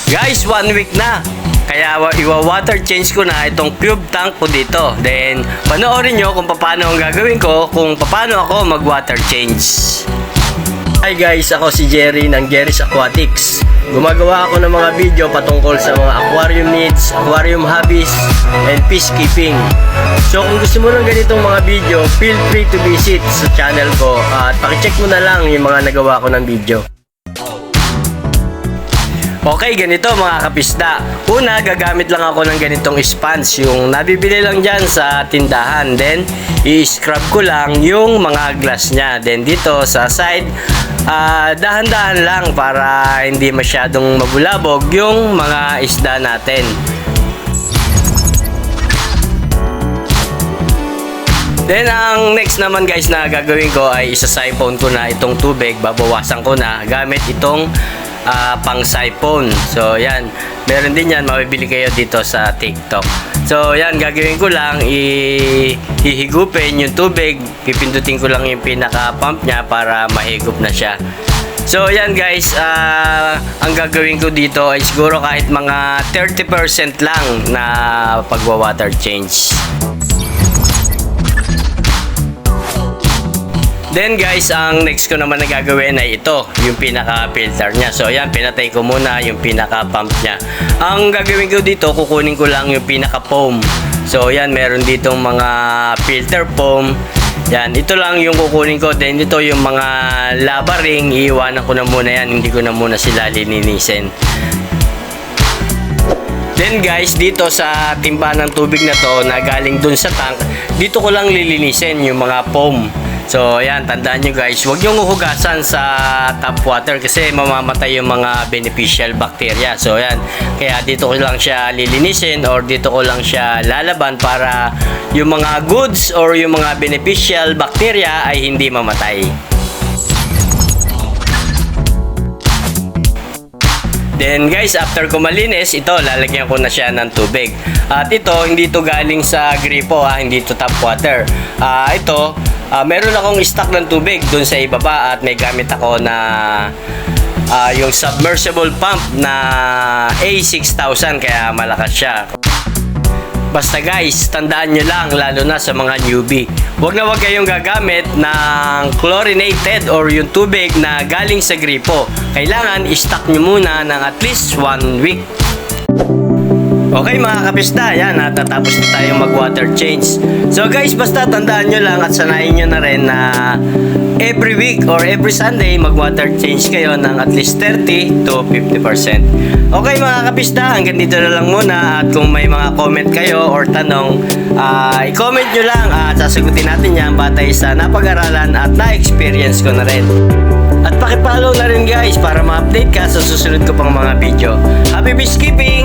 Guys, 1 week na. Kaya iwa-water change ko na itong cube tank ko dito. Then, panoorin nyo kung paano ang gagawin ko, kung paano ako mag-water change. Hi guys, ako si Jerry ng Jerry's Aquatics. Gumagawa ako ng mga video patungkol sa mga aquarium needs, aquarium hobbies, and peacekeeping. So kung gusto mo ng ganitong mga video, feel free to visit sa channel ko at pakicheck mo na lang yung mga nagawa ko ng video. Okay, ganito mga kapisda. Una, gagamit lang ako ng ganitong sponge, yung nabibili lang dyan sa tindahan. Then, i-scrub ko lang yung mga glass nya. Then, dito sa side, dahan-dahan lang para hindi masyadong mabulabog yung mga isda natin. Then, ang next naman guys na gagawin ko ay isa-siphon ko na itong tubig. Babawasan ko na gamit itong pang siphon. So yan, meron din yan, mabibili kayo dito sa TikTok. So yan, gagawin ko lang, ihigupin yung tubig, pipindutin ko lang yung pinaka pump nya para mahigop na siya. So yan guys, ang gagawin ko dito ay siguro kahit mga 30% lang na pagwa-water change. Then guys, ang next ko naman na gagawin ay ito, yung pinaka-filter nya. So ayan, pinatay ko muna yung pinaka-pump nya. Ang gagawin ko dito, kukunin ko lang yung pinaka-foam. So ayan, meron ditong mga filter foam. Yan, ito lang yung kukunin ko. Then ito yung mga lava ring, iiwanan ko na muna yan. Hindi ko na muna sila lininisin. Then guys, dito sa timba ng tubig na to na galing dun sa tank, dito ko lang lilinisin yung mga foam. So ayan, tandaan nyo guys, huwag nyo hugasan sa tap water kasi mamamatay yung mga beneficial bacteria. So ayan, kaya dito ko lang siya lilinisin or dito ko lang siya lalaban para yung mga goods or yung mga beneficial bacteria ay hindi mamatay. Then guys, after ko malinis, ito lalagyan ko na siya ng tubig. At ito, hindi to galing sa gripo hindi to tap water. Meron akong stock ng tubig dun sa ibaba at may gamit ako na yung submersible pump na A6000 kaya malakas siya. Basta guys, tandaan nyo lang, lalo na sa mga newbie, huwag na huwag kayong gagamit ng chlorinated or yung tubig na galing sa gripo. Kailangan i-stock nyo muna ng at least 1 week. Okay mga kapisda, yan, natatapos na tayong mag-water change. So guys, basta tandaan nyo lang at sanayin nyo na rin na every week or every Sunday mag-water change kayo ng at least 30 to 50%. Okay mga kapisda, hanggang dito na lang muna. At kung may mga comment kayo or tanong, i-comment nyo lang at sasagutin natin yan batay sa napag-aralan at na-experience ko na rin. At pakipollow na rin guys para ma-update ka sa susunod ko pang mga video. Happy peacekeeping!